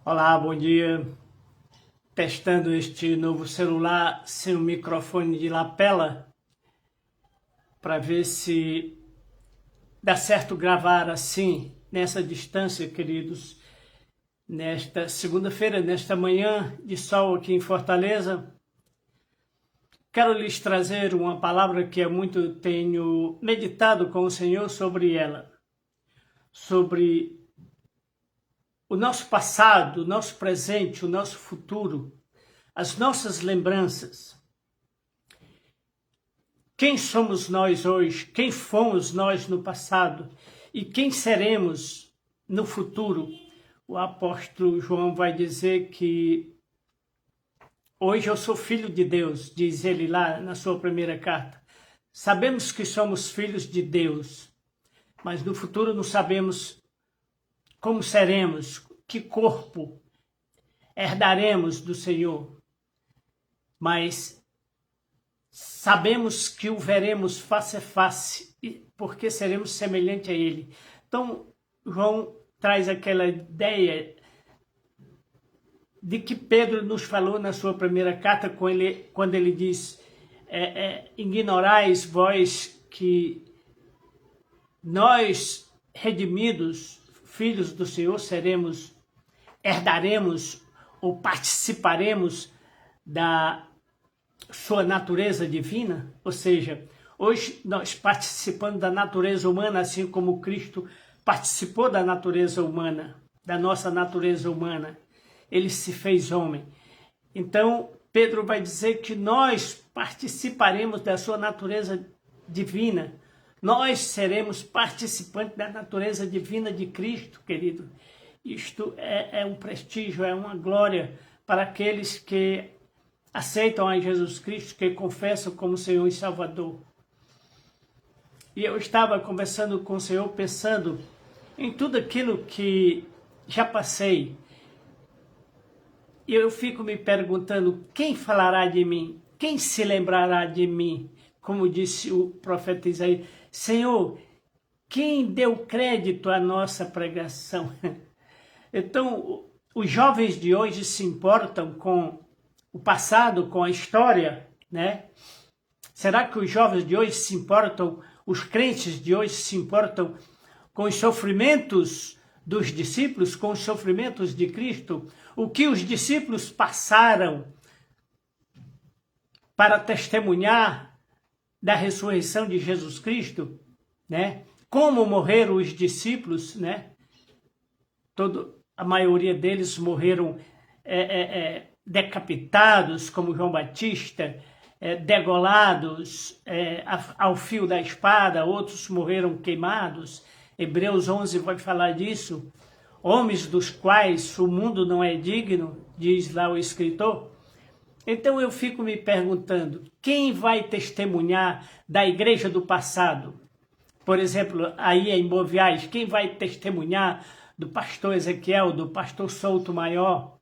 Olá, bom dia. Testando este novo celular sem o microfone de lapela para ver se dá certo gravar assim, nessa distância, queridos. Nesta segunda-feira, nesta manhã de sol aqui em Fortaleza, quero lhes trazer uma palavra que há muito tenho meditado com o Senhor sobre ela, sobre o nosso passado, o nosso presente, o nosso futuro, as nossas lembranças. Quem somos nós hoje? Quem fomos nós no passado? E quem seremos no futuro? O apóstolo João vai dizer que hoje eu sou filho de Deus, diz ele lá na sua primeira carta. Sabemos que somos filhos de Deus, mas no futuro não sabemos como seremos, que corpo herdaremos do Senhor. Mas sabemos que o veremos face a face, porque seremos semelhante a Ele. Então, João traz aquela ideia de que Pedro nos falou na sua primeira carta, quando ele diz, ignorais vós que nós, redimidos, filhos do Senhor, herdaremos ou participaremos da sua natureza divina, ou seja, hoje nós participamos da natureza humana, assim como Cristo participou da natureza humana, da nossa natureza humana. Ele se fez homem. Então, Pedro vai dizer que nós participaremos da sua natureza divina. Nós seremos participantes da natureza divina de Cristo, querido. Isto é um prestígio, é uma glória para aqueles que aceitam a Jesus Cristo, que confessam como Senhor e Salvador. E eu estava conversando com o Senhor, pensando em tudo aquilo que já passei. E eu fico me perguntando, quem falará de mim? Quem se lembrará de mim? Como disse o profeta Isaías, Senhor, quem deu crédito à nossa pregação? Então, os jovens de hoje se importam com o passado, com a história, né? Será que os jovens de hoje se importam, os crentes de hoje se importam com os sofrimentos dos discípulos, com os sofrimentos de Cristo? O que os discípulos passaram para testemunhar da ressurreição de Jesus Cristo, né? Como morreram os discípulos, né? A maioria deles morreram decapitados, como João Batista, degolados ao fio da espada, outros morreram queimados. Hebreus 11 vai falar disso. Homens dos quais o mundo não é digno, diz lá o escritor. Então eu fico me perguntando, quem vai testemunhar da igreja do passado? Por exemplo, aí em Boviais, quem vai testemunhar do pastor Ezequiel, do pastor Souto Maior,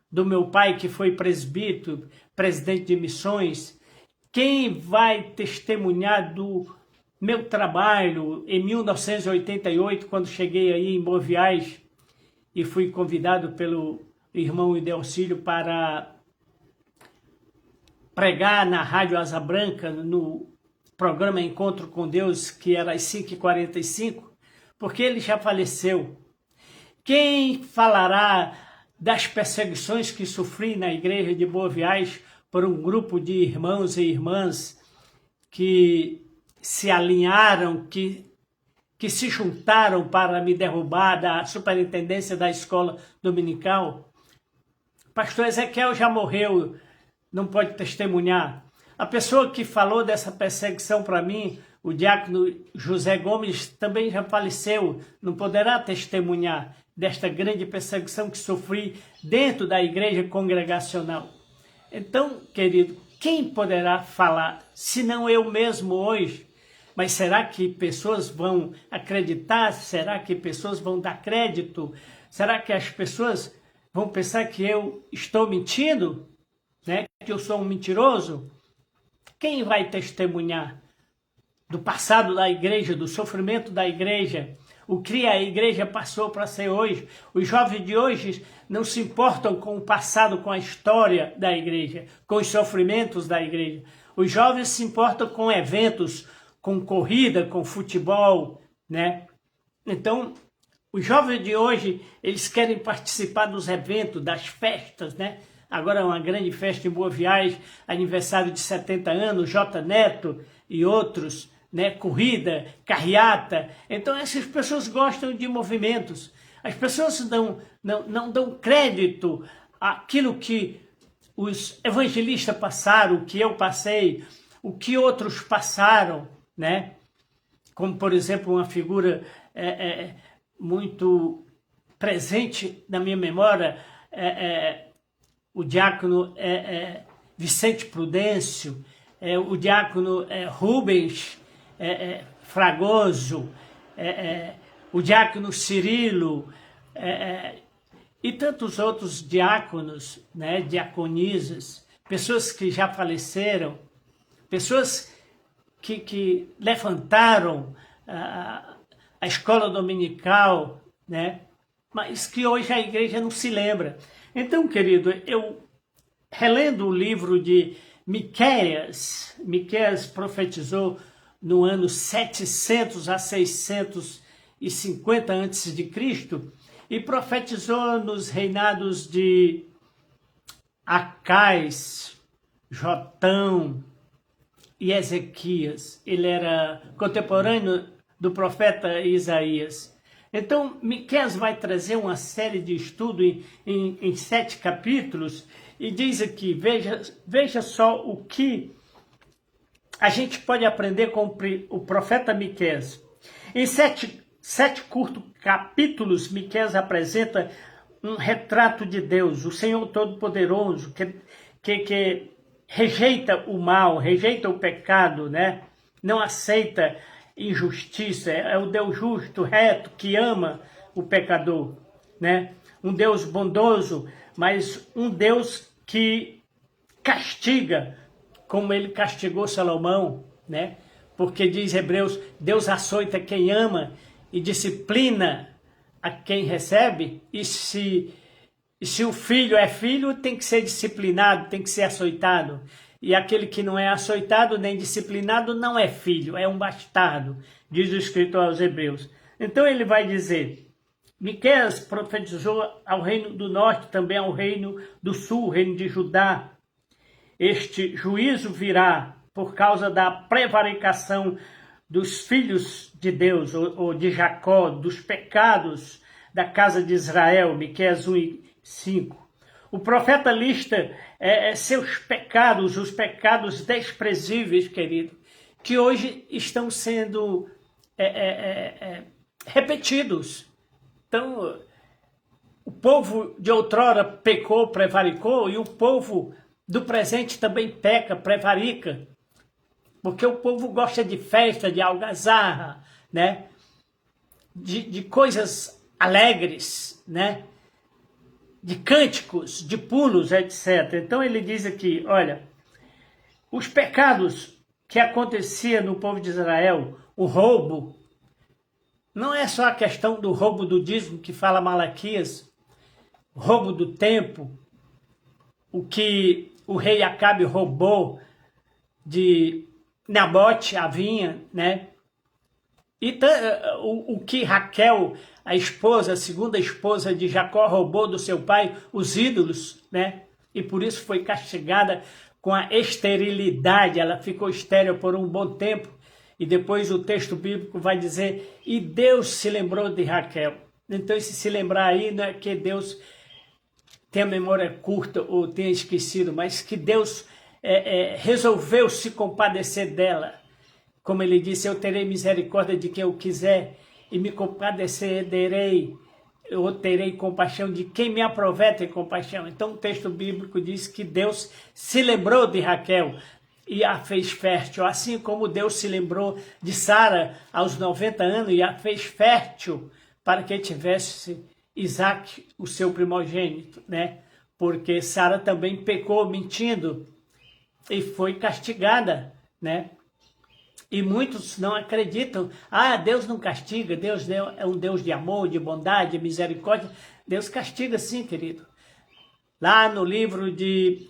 do meu pai que foi presbítero, presidente de missões? Quem vai testemunhar do meu trabalho em 1988, quando cheguei aí em Boviais e fui convidado pelo irmão Idelcílio para pregar na Rádio Asa Branca, no programa Encontro com Deus, que era às 5h45, porque ele já faleceu. Quem falará das perseguições que sofri na igreja de Boviais por um grupo de irmãos e irmãs que se alinharam, que se juntaram para me derrubar da superintendência da escola dominical? Pastor Ezequiel já morreu, não pode testemunhar. A pessoa que falou dessa perseguição para mim, o diácono José Gomes, também já faleceu, não poderá testemunhar desta grande perseguição que sofri dentro da igreja congregacional. Então, querido, quem poderá falar, se não eu mesmo hoje? Mas será que pessoas vão acreditar? Será que pessoas vão dar crédito? Será que as pessoas vão pensar que eu estou mentindo? Né? Que eu sou um mentiroso? Quem vai testemunhar do passado da igreja, do sofrimento da igreja? o que a igreja passou para ser hoje. Os jovens de hoje não se importam com o passado, com a história da igreja, com os sofrimentos da igreja. Os jovens se importam com eventos, com corrida, com futebol, né? Então, os jovens de hoje, eles querem participar dos eventos, das festas, né? Agora é uma grande festa em Boa Viagem, aniversário de 70 anos, J Neto e outros, né? Corrida, carreata. Então essas pessoas gostam de movimentos. As pessoas não dão crédito àquilo que os evangelistas passaram, o que eu passei, o que outros passaram, né? Como, por exemplo, uma figura muito presente na minha memória, o diácono Vicente Prudêncio, o diácono Rubens Fragoso, o diácono Cirilo, e tantos outros diáconos, né, diaconisas, pessoas que já faleceram, pessoas que levantaram a escola dominical, né, mas que hoje a igreja não se lembra. Então, querido, eu relendo o livro de Miqueias, Miqueias profetizou no ano 700 a 650 a.C., e profetizou nos reinados de Acais, Jotão e Ezequias. Ele era contemporâneo do profeta Isaías. Então, Miqueias vai trazer uma série de estudo em 7 capítulos e diz aqui, veja só o que a gente pode aprender com o profeta Miqueias. Em sete curtos capítulos, Miqueias apresenta um retrato de Deus, o Senhor Todo-Poderoso, que rejeita o mal, rejeita o pecado, né? Não aceita injustiça, é o Deus justo, reto, que ama o pecador, né? Um Deus bondoso, mas um Deus que castiga, como ele castigou Salomão, né? Porque diz Hebreus, Deus açoita quem ama e disciplina a quem recebe, e se o filho é filho, tem que ser disciplinado, tem que ser açoitado. E aquele que não é açoitado nem disciplinado não é filho, é um bastardo, diz o escritor aos Hebreus. Então ele vai dizer, Miqueias profetizou ao reino do norte, também ao reino do sul, o reino de Judá. Este juízo virá por causa da prevaricação dos filhos de Deus, ou de Jacó, dos pecados da casa de Israel, Miqueias 1:5. O profeta lista seus pecados, os pecados desprezíveis, querido, que hoje estão sendo repetidos. Então, o povo de outrora pecou, prevaricou, e o povo do presente também peca, prevarica. Porque o povo gosta de festa, de algazarra, né? De coisas alegres, né? De cânticos, de pulos, etc. Então ele diz aqui, olha, os pecados que acontecia no povo de Israel, o roubo, não é só a questão do roubo do dízimo que fala Malaquias, roubo do tempo, o que o rei Acabe roubou de Nabote, a vinha, né? E o que Raquel, a esposa, a segunda esposa de Jacó, roubou do seu pai, os ídolos, né? E por isso foi castigada com a esterilidade, ela ficou estéril por um bom tempo. E depois o texto bíblico vai dizer, e Deus se lembrou de Raquel. Então, se lembrar aí, não é que Deus tem a memória curta ou tenha esquecido, mas que Deus resolveu se compadecer dela. Como ele disse, eu terei misericórdia de quem eu quiser e me compadecerei, eu terei compaixão de quem me aproveta em compaixão. Então o texto bíblico diz que Deus se lembrou de Raquel e a fez fértil, assim como Deus se lembrou de Sara aos 90 anos e a fez fértil para que tivesse Isaac, o seu primogênito, né? Porque Sara também pecou mentindo e foi castigada, né? E muitos não acreditam. Ah, Deus não castiga, Deus é um Deus de amor, de bondade, de misericórdia. Deus castiga sim, querido. Lá no livro de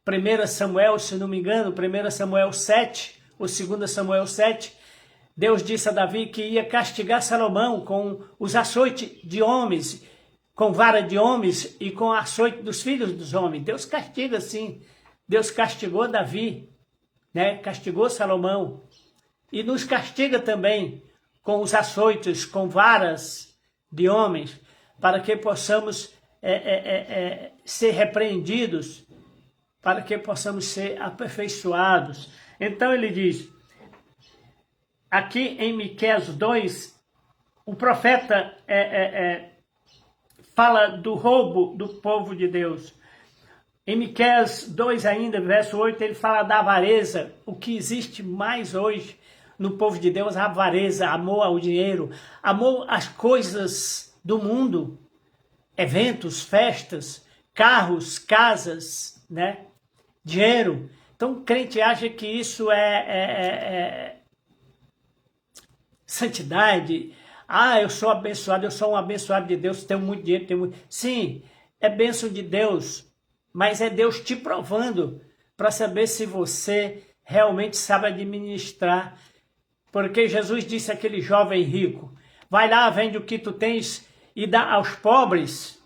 1 Samuel, se não me engano, 1 Samuel 7, ou 2 Samuel 7, Deus disse a Davi que ia castigar Salomão com os açoites de homens, com vara de homens e com açoite dos filhos dos homens. Deus castiga sim. Deus castigou Davi, né? Castigou Salomão. E nos castiga também com os açoites, com varas de homens, para que possamos ser repreendidos, para que possamos ser aperfeiçoados. Então ele diz, aqui em Miqueias 2, o profeta fala do roubo do povo de Deus. Em Miqueias 2 ainda, verso 8, ele fala da avareza, o que existe mais hoje no povo de Deus, a avareza, amor ao dinheiro, amor às coisas do mundo, eventos, festas, carros, casas, né? Dinheiro. Então o crente acha que isso é santidade. Ah, eu sou abençoado, eu sou um abençoado de Deus, tenho muito dinheiro, tenho muito... Sim, é bênção de Deus, mas é Deus te provando para saber se você realmente sabe administrar. Porque Jesus disse àquele jovem rico, vai lá, vende o que tu tens e dá aos pobres,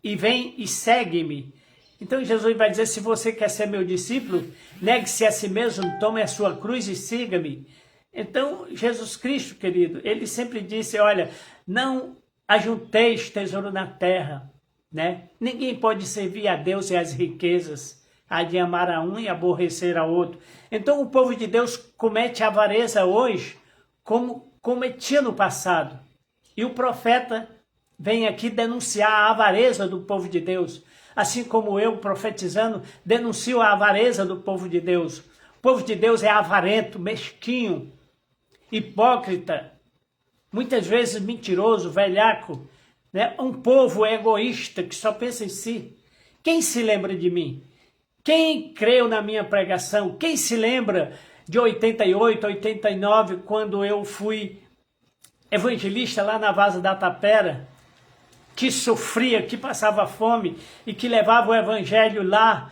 e vem e segue-me. Então Jesus vai dizer, se você quer ser meu discípulo, negue-se a si mesmo, tome a sua cruz e siga-me. Então Jesus Cristo, querido, ele sempre disse, olha, não ajunteis tesouro na terra, né? Ninguém pode servir a Deus e as riquezas, há de amar a um e aborrecer a outro. Então o povo de Deus comete avareza hoje, como cometia no passado. E o profeta vem aqui denunciar a avareza do povo de Deus. Assim como eu, profetizando, denuncio a avareza do povo de Deus. O povo de Deus é avarento, mesquinho, hipócrita, muitas vezes mentiroso, velhaco, né? Um povo egoísta que só pensa em si. Quem se lembra de mim? Quem creu na minha pregação? Quem se lembra de 88, 89, quando eu fui evangelista lá na Várzea da Tapera, que sofria, que passava fome e que levava o evangelho lá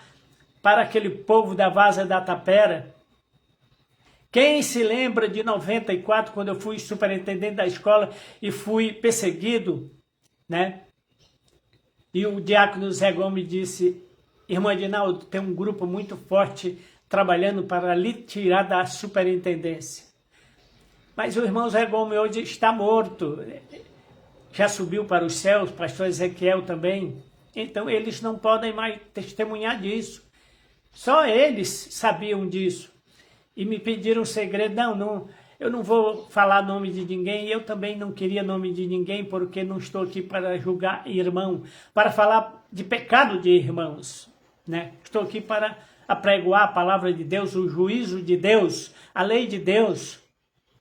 para aquele povo da Várzea da Tapera? Quem se lembra de 94, quando eu fui superintendente da escola e fui perseguido, né? E o diácono Zé Gomes disse, irmã Edinaldo, tem um grupo muito forte trabalhando para lhe tirar da superintendência. Mas o irmão Zé Gomes hoje está morto, já subiu para os céus, pastor Ezequiel também. Então eles não podem mais testemunhar disso. Só eles sabiam disso. E me pediram um segredo, não, eu não vou falar nome de ninguém, eu também não queria nome de ninguém, porque não estou aqui para julgar irmão, para falar de pecado de irmãos, né? Estou aqui para apregoar a palavra de Deus, o juízo de Deus, a lei de Deus,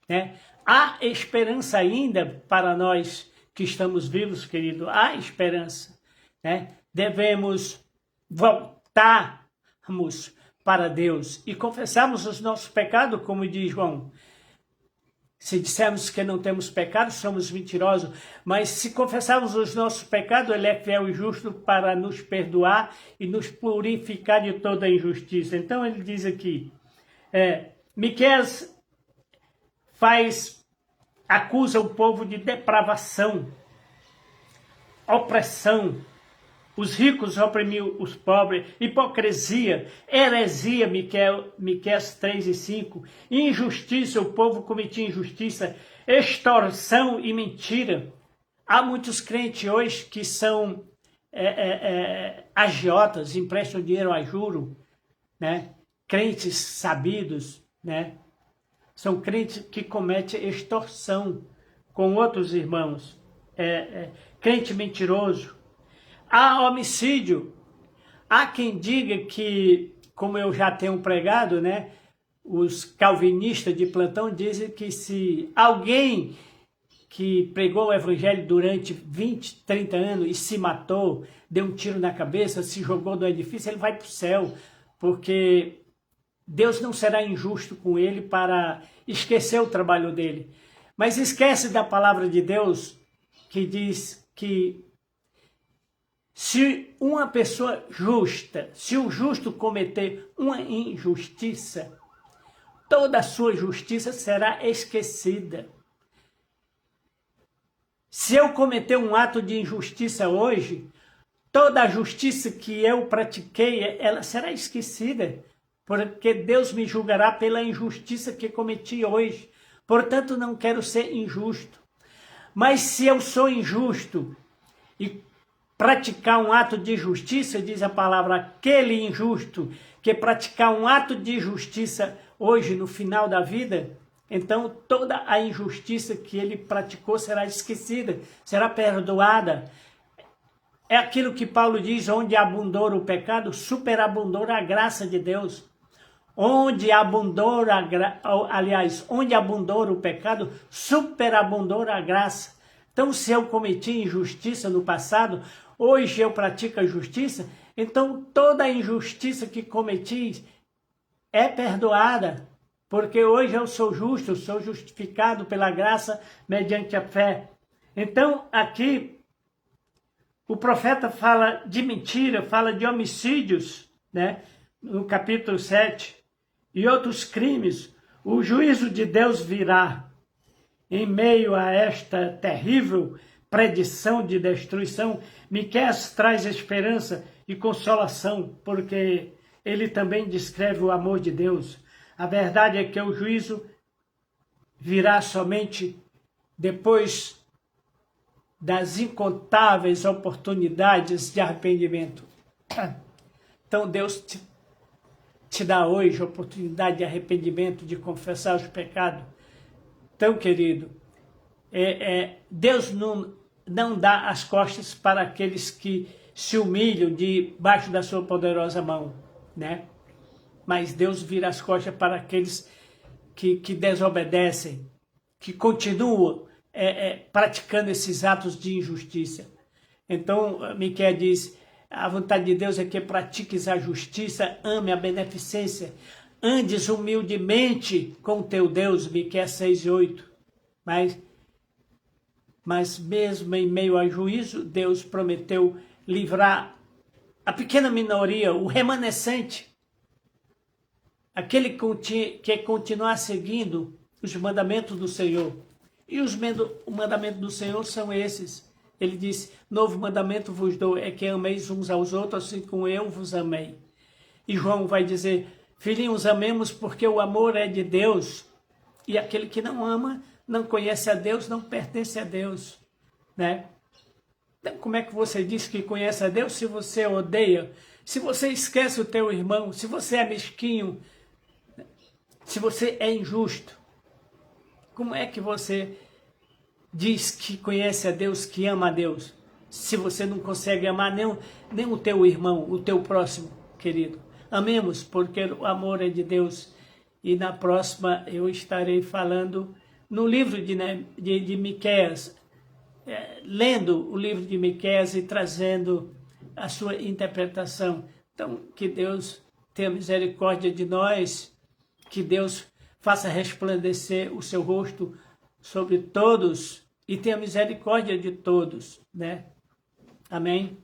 né? Há esperança ainda para nós que estamos vivos, querido, há esperança, né? Devemos voltarmos para Deus e confessarmos os nossos pecados, como diz João. Se dissermos que não temos pecado, somos mentirosos, mas se confessarmos os nossos pecados, ele é fiel e justo para nos perdoar e nos purificar de toda injustiça. Então ele diz aqui, Miqueias acusa o povo de depravação, opressão, os ricos oprimiam os pobres, hipocrisia, heresia, Miqueias 3 e 5, injustiça, o povo cometia injustiça, extorsão e mentira. Há muitos crentes hoje que são agiotas, emprestam dinheiro a juro, né? Crentes sabidos, né? São crentes que cometem extorsão com outros irmãos, crente mentiroso. Há homicídio. Há quem diga que, como eu já tenho pregado, né, os calvinistas de plantão dizem que se alguém que pregou o evangelho durante 20, 30 anos e se matou, deu um tiro na cabeça, se jogou do edifício, ele vai para o céu, porque Deus não será injusto com ele para esquecer o trabalho dele. Mas esquece da palavra de Deus que diz que se uma pessoa justa, se o justo cometer uma injustiça, toda a sua justiça será esquecida. Se eu cometer um ato de injustiça hoje, toda a justiça que eu pratiquei, ela será esquecida, porque Deus me julgará pela injustiça que cometi hoje. Portanto, não quero ser injusto. Mas se eu sou injusto e praticar um ato de justiça, diz a palavra, aquele injusto que praticar um ato de justiça hoje, no final da vida, então toda a injustiça que ele praticou será esquecida, será perdoada. É aquilo que Paulo diz, onde abundou o pecado, superabundou a graça de Deus. Onde abundou onde abundou o pecado, superabundou a graça. Então, se eu cometi injustiça no passado, hoje eu pratico a justiça, então toda a injustiça que cometi é perdoada, porque hoje eu sou justo, eu sou justificado pela graça mediante a fé. Então, aqui, o profeta fala de mentira, fala de homicídios, né? No capítulo 7, e outros crimes. O juízo de Deus virá em meio a esta terrível predição de destruição. Miqueias traz esperança e consolação, porque ele também descreve o amor de Deus. A verdade é que o juízo virá somente depois das incontáveis oportunidades de arrependimento. Então Deus te dá hoje a oportunidade de arrependimento, de confessar os pecados. Então, querido, Deus não dá as costas para aqueles que se humilham debaixo da sua poderosa mão, né? Mas Deus vira as costas para aqueles que desobedecem, que continuam praticando esses atos de injustiça. Então, Miqueias diz, a vontade de Deus é que pratiques a justiça, ame a beneficência, andes humildemente com teu Deus, Miqueias 6:8. Mas mesmo em meio ao juízo, Deus prometeu livrar a pequena minoria, o remanescente, aquele que continuar seguindo os mandamentos do Senhor. E os mandamentos do Senhor são esses. Ele disse, novo mandamento vos dou, é que ameis uns aos outros, assim como eu vos amei. E João vai dizer, filhinhos, amemos porque o amor é de Deus. E aquele que não ama, não conhece a Deus, não pertence a Deus. Né? Então, como é que você diz que conhece a Deus se você odeia? Se você esquece o teu irmão, se você é mesquinho, se você é injusto, como é que você diz que conhece a Deus, que ama a Deus, se você não consegue amar nem o teu irmão, o teu próximo, querido? Amemos, porque o amor é de Deus. E na próxima eu estarei falando no livro de Miqueias, lendo o livro de Miqueias e trazendo a sua interpretação. Então, que Deus tenha misericórdia de nós, que Deus faça resplandecer o seu rosto sobre todos e tenha misericórdia de todos, né? Amém?